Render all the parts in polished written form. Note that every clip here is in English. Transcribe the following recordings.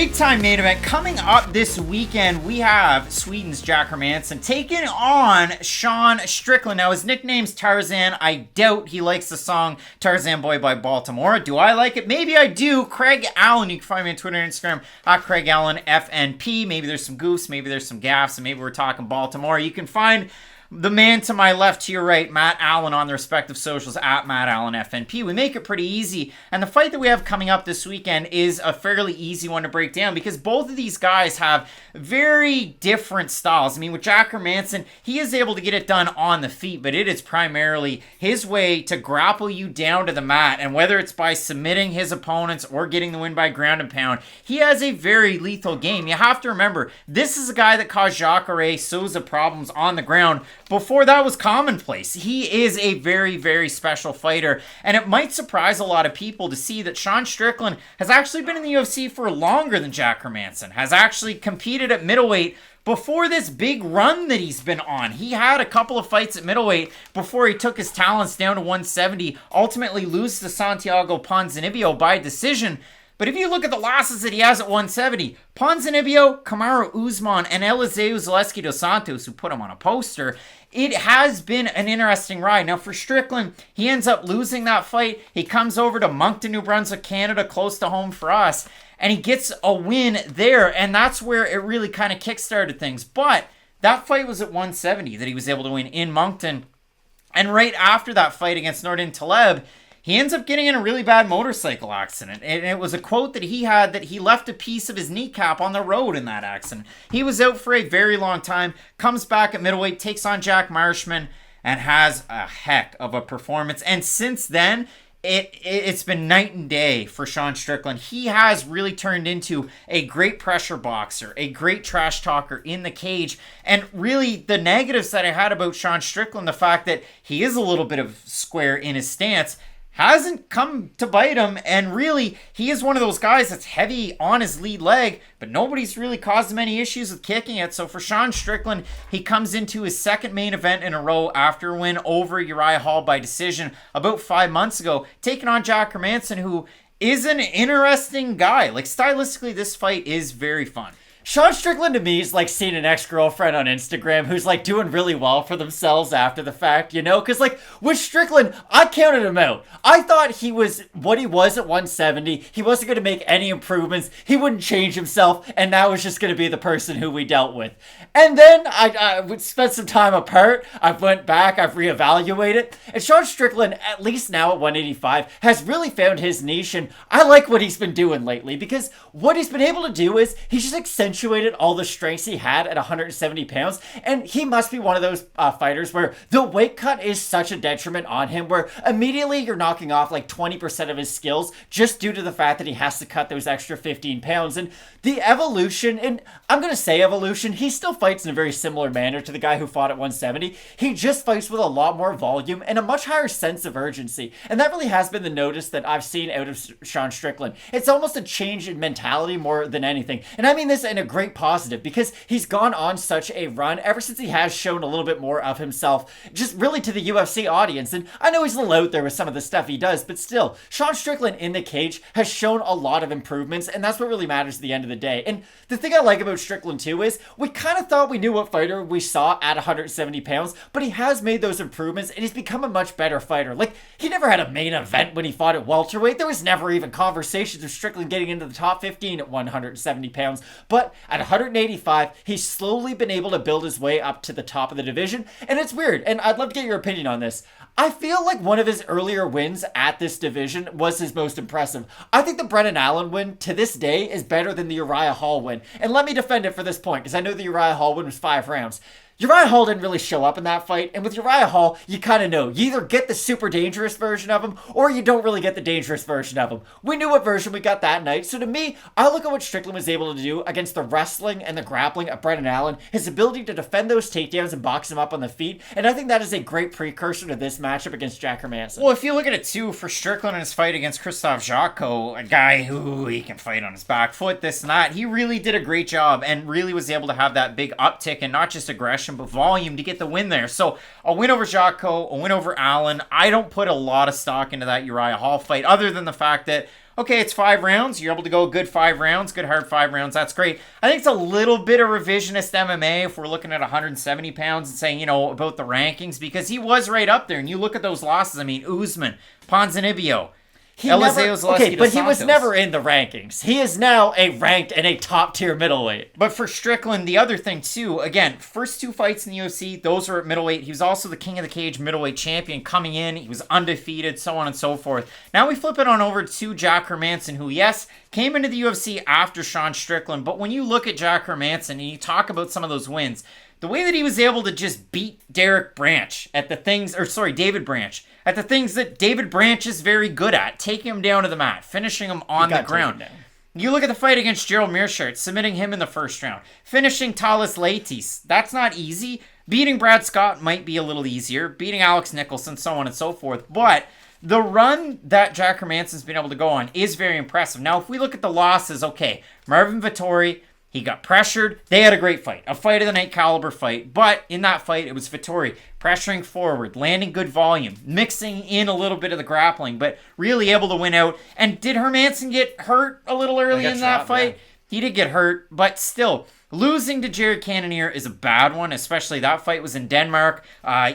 Big time main event coming up this weekend. We have Sweden's Jack Hermansson taking on Sean Strickland. Now his nickname's Tarzan. I doubt he likes the song Tarzan Boy by Baltimore. Do I like it? Maybe I do. Craig Allen. You can find me on Twitter and Instagram at Craig Allen FNP. Maybe there's some goofs. Maybe there's some gaffes. And maybe we're talking Baltimore. You can find the man to my left, to your right, Matt Allen, on the respective socials at Matt Allen FNP. We make it pretty easy. And the fight that we have coming up this weekend is a fairly easy one to break down because both of these guys have very different styles. I mean, with Jack Hermansson, he is able to get it done on the feet, but it is primarily his way to grapple you down to the mat. And whether it's by submitting his opponents or getting the win by ground and pound, he has a very lethal game. You have to remember, this is a guy that caused Jacare Souza problems on the ground before that was commonplace. He is a very, very special fighter, and it might surprise a lot of people to see that Sean Strickland has actually been in the UFC for longer than Jack Hermansson, has actually competed at middleweight before this big run that he's been on. He had a couple of fights at middleweight before he took his talents down to 170, ultimately lose to Santiago Ponzinibbio by decision. But if you look at the losses that he has at 170, Ponzinibbio, Kamaru Usman, and Eliseu Zaleski dos Santos, who put him on a poster, it has been an interesting ride. Now for Strickland, he ends up losing that fight. He comes over to Moncton, New Brunswick, Canada, close to home for us, and he gets a win there, and that's where it really kind of kickstarted things. But that fight was at 170 that he was able to win in Moncton, and right after that fight against Nordin Taleb, he ends up getting in a really bad motorcycle accident. And it was a quote that he had that he left a piece of his kneecap on the road in that accident. He was out for a very long time, comes back at middleweight, takes on Jack Marshman, and has a heck of a performance. And since then, it's been night and day for Sean Strickland. He has really turned into a great pressure boxer, a great trash talker in the cage. And really, the negatives that I had about Sean Strickland, the fact that he is a little bit of square in his stance, hasn't come to bite him, and really, he is one of those guys that's heavy on his lead leg, but nobody's really caused him any issues with kicking it. So for Sean Strickland, he comes into his second main event in a row after a win over Uriah Hall by decision about 5 months ago, taking on Jack Hermansson, who is an interesting guy. Like, stylistically, this fight is very fun. Sean Strickland to me is like seeing an ex-girlfriend on Instagram who's like doing really well for themselves after the fact, you know? Because like with Strickland, I counted him out. I thought he was what he was at 170. He wasn't going to make any improvements. He wouldn't change himself. And that was just going to be the person who we dealt with. And then I would spend some time apart. I went back. I've reevaluated. And Sean Strickland, at least now at 185, has really found his niche. And I like what he's been doing lately because what he's been able to do is he's just accentuated all the strengths he had at 170 pounds, and he must be one of those fighters where the weight cut is such a detriment on him, where immediately you're knocking off like 20% of his skills just due to the fact that he has to cut those extra 15 pounds. And the evolution, and I'm going to say evolution, he still fights in a very similar manner to the guy who fought at 170. He just fights with a lot more volume and a much higher sense of urgency, and that really has been the notice that I've seen out of Sean Strickland. It's almost a change in mentality more than anything, and I mean this in a great positive because he's gone on such a run ever since he has shown a little bit more of himself just really to the UFC audience. And I know he's a little out there with some of the stuff he does, but still, Sean Strickland in the cage has shown a lot of improvements, and that's what really matters at the end of the day. And the thing I like about Strickland too is we kind of thought we knew what fighter we saw at 170 pounds, but he has made those improvements and he's become a much better fighter. Like, he never had a main event when he fought at welterweight. There was never even conversations of Strickland getting into the top 15 at 170 pounds, but at 185, he's slowly been able to build his way up to the top of the division. And it's weird, and I'd love to get your opinion on this. I feel like one of his earlier wins at this division was his most impressive. I think the Brennan Allen win to this day is better than the Uriah Hall win. And let me defend it for this point, because I know the Uriah Hall win was 5 rounds. Uriah Hall didn't really show up in that fight, and with Uriah Hall, you kind of know. You either get the super dangerous version of him, or you don't really get the dangerous version of him. We knew what version we got that night, so to me, I look at what Strickland was able to do against the wrestling and the grappling of Brennan Allen, his ability to defend those takedowns and box him up on the feet, and I think that is a great precursor to this matchup against Jack Hermansson. Well, if you look at it too, for Strickland in his fight against Christoph Jocko, a guy who he can fight on his back foot, this and that, he really did a great job and really was able to have that big uptick in not just aggression, submission, but volume to get the win there. So a win over Jocko, a win over Allen. I don't put a lot of stock into that Uriah Hall fight, other than the fact that, okay, it's 5 rounds. You're able to go a good 5 rounds, good hard 5 rounds. That's great. I think it's a little bit of revisionist MMA if we're looking at 170 pounds and saying, about the rankings, because he was right up there. And you look at those losses. I mean, Usman, Ponzinibbio, but he was never in the rankings. He is now a ranked and a top-tier middleweight. But for Strickland, the other thing, too, again, first 2 fights in the UFC, those were at middleweight. He was also the King of the Cage middleweight champion coming in. He was undefeated, so on and so forth. Now we flip it on over to Jack Hermansson, who, yes, came into the UFC after Sean Strickland. But when you look at Jack Hermansson and you talk about some of those wins, the way that he was able to just beat David Branch at the things that David Branch is very good at, taking him down to the mat, finishing him on the ground. You look at the fight against Gerald Meerschaert, submitting him in the first round, finishing Thales Leites. That's not easy. Beating Brad Scott might be a little easier, beating Alex Nicholson, so on and so forth. But the run that Jack Hermansson's been able to go on is very impressive. Now, if we look at the losses, okay, Marvin Vettori, he got pressured. They had a great fight. A fight of the night caliber fight. But in that fight, it was Vettori pressuring forward, landing good volume, mixing in a little bit of the grappling, but really able to win out. And did Hermansson get hurt a little early in that fight? Yeah. He did get hurt, but still, losing to Jared Cannonier is a bad one, especially that fight was in Denmark.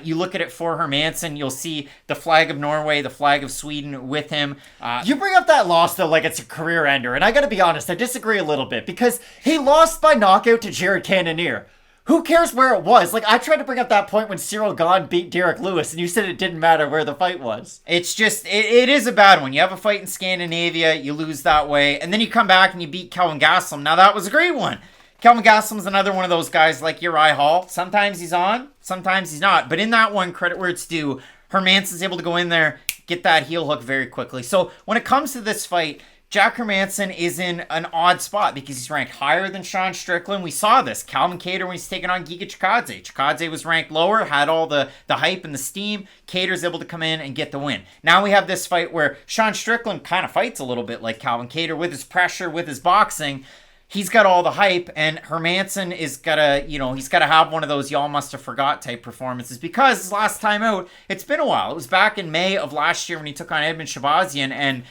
You look at it for Hermansson, you'll see the flag of Norway, the flag of Sweden with him. You bring up that loss, though, like it's a career ender, and I gotta be honest, I disagree a little bit, because he lost by knockout to Jared Cannonier. Who cares where it was? Like, I tried to bring up that point when Cyril Gahn beat Derek Lewis, and you said it didn't matter where the fight was. It's just, it is a bad one. You have a fight in Scandinavia, you lose that way, and then you come back and you beat Kelvin Gastelum. Now, that was a great one. Kelvin Gastelum's another one of those guys like Uriah Hall. Sometimes he's on, sometimes he's not. But in that one, credit where it's due, Hermansson's able to go in there, get that heel hook very quickly. So when it comes to this fight, Jack Hermansson is in an odd spot because he's ranked higher than Sean Strickland. We saw this. Calvin Kattar when he's taking on Giga Chikadze. Chikadze was ranked lower, had all the hype and the steam. Kattar's able to come in and get the win. Now we have this fight where Sean Strickland kind of fights a little bit like Calvin Kattar with his pressure, with his boxing. He's got all the hype, and Hermansson is he's gotta have one of those y'all must have forgot type performances, because his last time out, it's been a while. It was back in May of last year when he took on Edmund Shabazian, and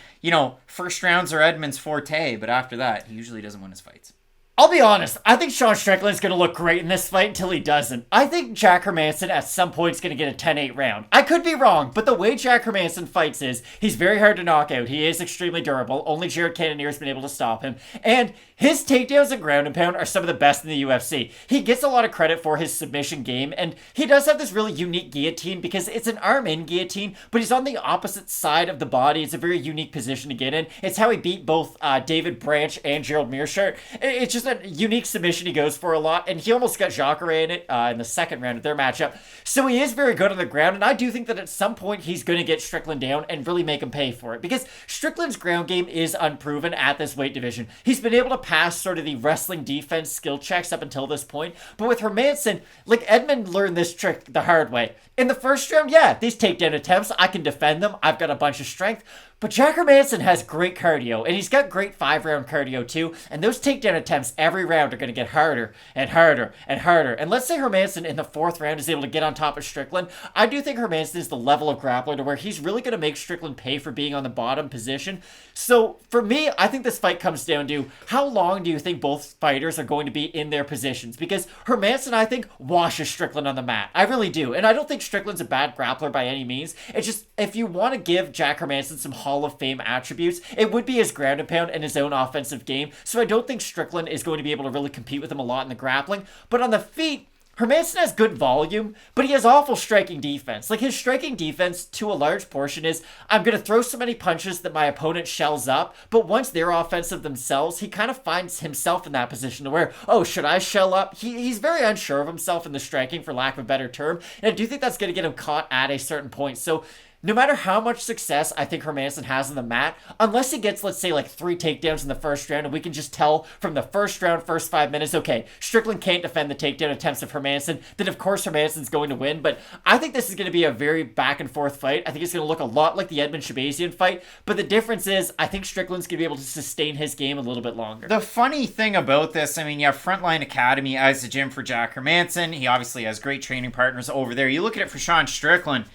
first rounds are Edmund's forte, but after that, he usually doesn't win his fights. I'll be honest, I think Sean Strickland's going to look great in this fight until he doesn't. I think Jack Hermansson at some point is going to get a 10-8 round. I could be wrong, but the way Jack Hermansson fights is he's very hard to knock out. He is extremely durable. Only Jared Cannonier has been able to stop him. And his takedowns and ground and pound are some of the best in the UFC. He gets a lot of credit for his submission game, and he does have this really unique guillotine because it's an arm-in guillotine, but he's on the opposite side of the body. It's a very unique position to get in. It's how he beat both David Branch and Gerald Meerschaert. It's just a unique submission he goes for a lot, and he almost got Jacare in it in the second round of their matchup. So he is very good on the ground, and I do think that at some point he's going to get Strickland down and really make him pay for it, because Strickland's ground game is unproven at this weight division. He's been able to pass sort of the wrestling defense skill checks up until this point, but with Hermansson, like Edmund learned this trick the hard way. In the first round, yeah, these takedown attempts, I can defend them. I've got a bunch of strength. But Jack Hermansson has great cardio, and he's got great 5-round cardio too, and those takedown attempts every round are going to get harder and harder and harder. And let's say Hermansson in the 4th round is able to get on top of Strickland. I do think Hermansson is the level of grappler to where he's really going to make Strickland pay for being on the bottom position. So for me, I think this fight comes down to how long do you think both fighters are going to be in their positions? Because Hermansson, I think, washes Strickland on the mat. I really do. And I don't think Strickland's a bad grappler by any means. It's just, if you want to give Jack Hermansson some Hall of Fame attributes, it would be his ground and pound and his own offensive game. So I don't think Strickland is going to be able to really compete with him a lot in the grappling. But on the feet, Hermansson has good volume, but he has awful striking defense. Like, his striking defense, to a large portion, is I'm going to throw so many punches that my opponent shells up, but once they're offensive themselves, he kind of finds himself in that position to where, oh, should I shell up? He's very unsure of himself in the striking, for lack of a better term, and I do think that's going to get him caught at a certain point. So no matter how much success I think Hermansson has on the mat, unless he gets, let's say, like 3 takedowns in the first round, and we can just tell from the first round, first 5 minutes, okay, Strickland can't defend the takedown attempts of Hermansson, then of course Hermansson's going to win. But I think this is going to be a very back and forth fight. I think it's going to look a lot like the Edmund Shabazian fight, but the difference is I think Strickland's going to be able to sustain his game a little bit longer. The funny thing about this, I mean, you have Frontline Academy as the gym for Jack Hermansson. He obviously has great training partners over there. You look at it for Sean Strickland,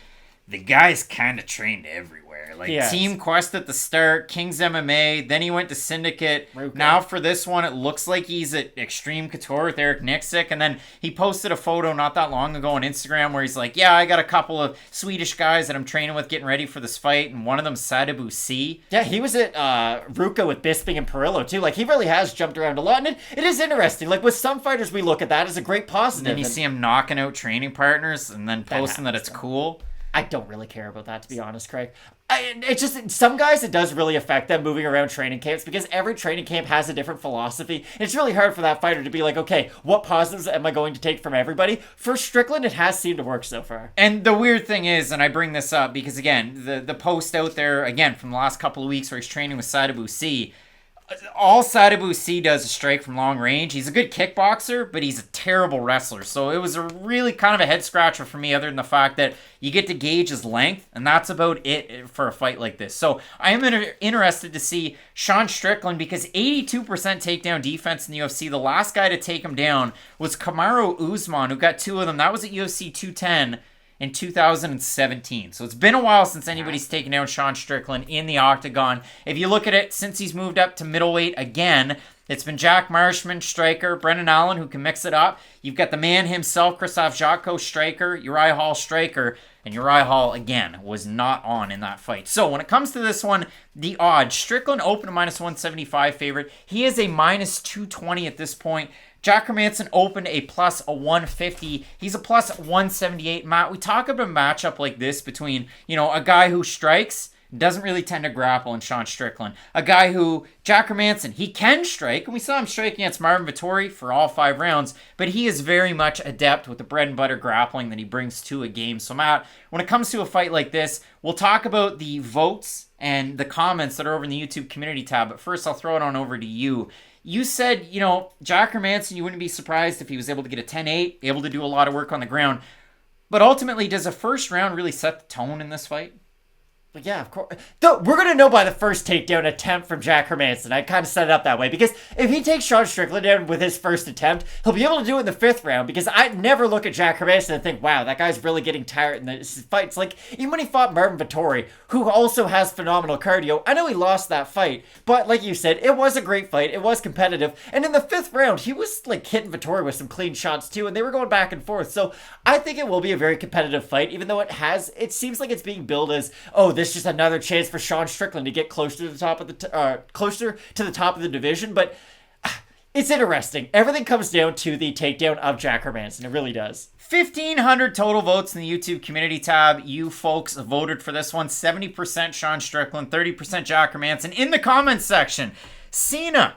the guy's kind of trained everywhere. Like, yes. Team Quest at the start, King's MMA, then he went to Syndicate. Okay. Now for this one, it looks like he's at Extreme Couture with Eric Nixick. And then he posted a photo not that long ago on Instagram where he's like, yeah, I got a couple of Swedish guys that I'm training with getting ready for this fight. And one of them's Sadabu C. Yeah, he was at Ruka with Bisping and Perillo, too. Like, he really has jumped around a lot. And it is interesting. Like, with some fighters, we look at that as a great positive. And then you see him knocking out training partners and then posting that it's cool. I don't really care about that, to be honest, Craig. It's just, some guys, it does really affect them moving around training camps because every training camp has a different philosophy. It's really hard for that fighter to be like, okay, what positives am I going to take from everybody? For Strickland, it has seemed to work so far. And the weird thing is, and I bring this up because, again, the post out there, again, from the last couple of weeks where he's training with Sadabu C, all Sadabu C does is strike from long range. He's a good kickboxer, but he's a terrible wrestler. So it was a really kind of a head scratcher for me, other than the fact that you get to gauge his length, and that's about it for a fight like this. So I am interested to see Sean Strickland because 82% takedown defense in the UFC. The last guy to take him down was Kamaru Usman, who got 2 of them. That was at UFC 210. In 2017. So it's been a while since anybody's taken down Sean Strickland in the octagon. If you look at it, since he's moved up to middleweight again, it's been Jack Marshman, striker, Brendan Allen, who can mix it up. You've got the man himself, Krzysztof Jotko, striker, Uriah Hall, striker, and Uriah Hall, again, was not on in that fight. So when it comes to this one, the odds, Strickland open to minus 175 favorite. He is a minus 220 at this point. Jack Hermansson opened a plus a 150. He's a plus 178. Matt, we talk about a matchup like this between, a guy who strikes, doesn't really tend to grapple in Sean Strickland. A guy who, Jack Hermansson, he can strike, and we saw him strike against Marvin Vettori for all 5 rounds, but he is very much adept with the bread and butter grappling that he brings to a game. So Matt, when it comes to a fight like this, we'll talk about the votes and the comments that are over in the YouTube community tab, but first I'll throw it on over to you. You said, Jack Hermansson, you wouldn't be surprised if he was able to get a 10-8, able to do a lot of work on the ground. But ultimately, does a first round really set the tone in this fight? But yeah, of course. We're going to know by the first takedown attempt from Jack Hermansson. I kind of set it up that way. Because if he takes Sean Strickland down with his first attempt, he'll be able to do it in the 5th round. Because I never look at Jack Hermansson and think, wow, that guy's really getting tired in this fight. It's like, even when he fought Marvin Vettori, who also has phenomenal cardio, I know he lost that fight. But like you said, it was a great fight. It was competitive. And in the 5th round, he was like hitting Vettori with some clean shots too. And they were going back and forth. So I think it will be a very competitive fight. Even though it seems like it's being billed as, oh, this is just another chance for Sean Strickland to get closer to the top of the division, but it's interesting. Everything comes down to the takedown of Jack Hermansson. It really does. 1,500 total votes in the YouTube community tab. You folks voted for this one. 70% Sean Strickland, 30% Jack Hermansson. In the comments section, Cena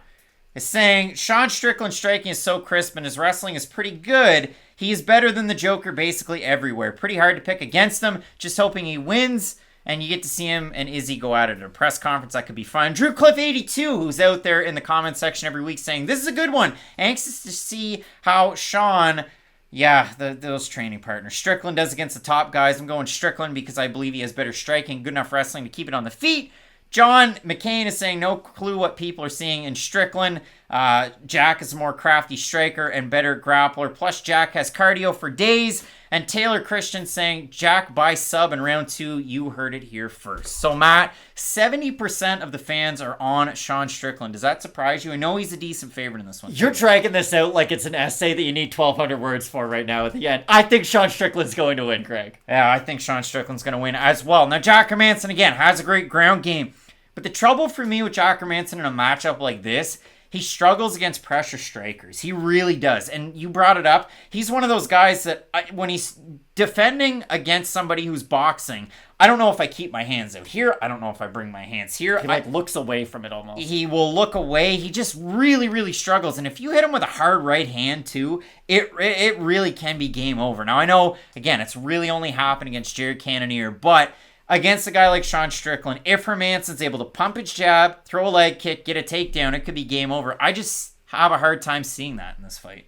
is saying Sean Strickland's striking is so crisp and his wrestling is pretty good. He is better than the Joker basically everywhere. Pretty hard to pick against him. Just hoping he wins. And you get to see him and Izzy go at it at a press conference. That could be fun. Drew Cliff 82, who's out there in the comment section every week saying, this is a good one. Anxious to see how Sean, those training partners, Strickland does against the top guys. I'm going Strickland because I believe he has better striking, good enough wrestling to keep it on the feet. John McCain is saying no clue what people are seeing in Strickland. Jack is a more crafty striker and better grappler. Plus, Jack has cardio for days. And Taylor Christian saying Jack by sub in round 2. You heard it here first. So, Matt, 70% of the fans are on Sean Strickland. Does that surprise you? I know he's a decent favorite in this one. You're dragging this out like it's an essay that you need 1,200 words for right now at the end. I think Sean Strickland's going to win, Craig. Yeah, I think Sean Strickland's going to win as well. Now, Jack Hermansson, again, has a great ground game. But the trouble for me with Jack Hermansson in a matchup like this, he struggles against pressure strikers. He really does. And you brought it up. He's one of those guys that when he's defending against somebody who's boxing, I don't know if I keep my hands out here. I don't know if I bring my hands here. He looks away from it almost. He will look away. He just really, really struggles. And if you hit him with a hard right hand too, it really can be game over. Now I know, again, it's really only happened against Jared Cannonier, but against a guy like Sean Strickland. If Hermansson's able to pump his jab, throw a leg kick, get a takedown, it could be game over. I just have a hard time seeing that in this fight.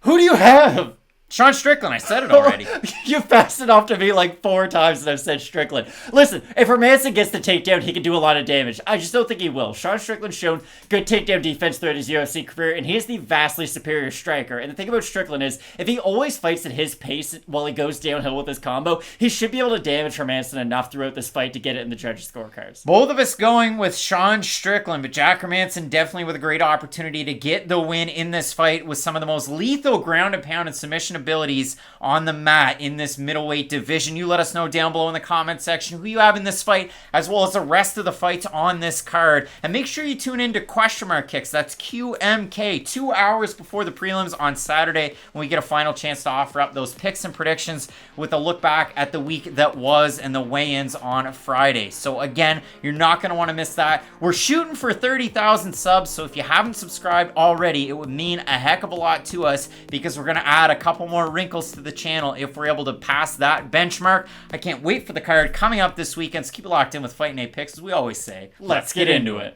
Who do you have? Sean Strickland, I said it already. You passed it off to me like 4 times and I've said Strickland. Listen, if Hermansson gets the takedown, he can do a lot of damage. I just don't think he will. Sean Strickland's shown good takedown defense throughout his UFC career, and he is the vastly superior striker. And the thing about Strickland is, if he always fights at his pace while he goes downhill with his combo, he should be able to damage Hermansson enough throughout this fight to get it in the judges' scorecards. Both of us going with Sean Strickland, but Jack Hermansson definitely with a great opportunity to get the win in this fight with some of the most lethal ground and pound and submission abilities on the mat in this middleweight division. You let us know down below in the comment section who you have in this fight, as well as the rest of the fights on this card. And make sure you tune in to Question Mark Kicks. That's QMK, 2 hours before the prelims on Saturday, when we get a final chance to offer up those picks and predictions with a look back at the week that was and the weigh-ins on Friday. So again, you're not going to want to miss that. We're shooting for 30,000 subs, so if you haven't subscribed already, it would mean a heck of a lot to us, because we're going to add a couple more wrinkles to the channel if we're able to pass that benchmark. I can't wait for the card coming up this weekend, so keep it locked in with Fight Night Picks, as we always say. Let's get into it.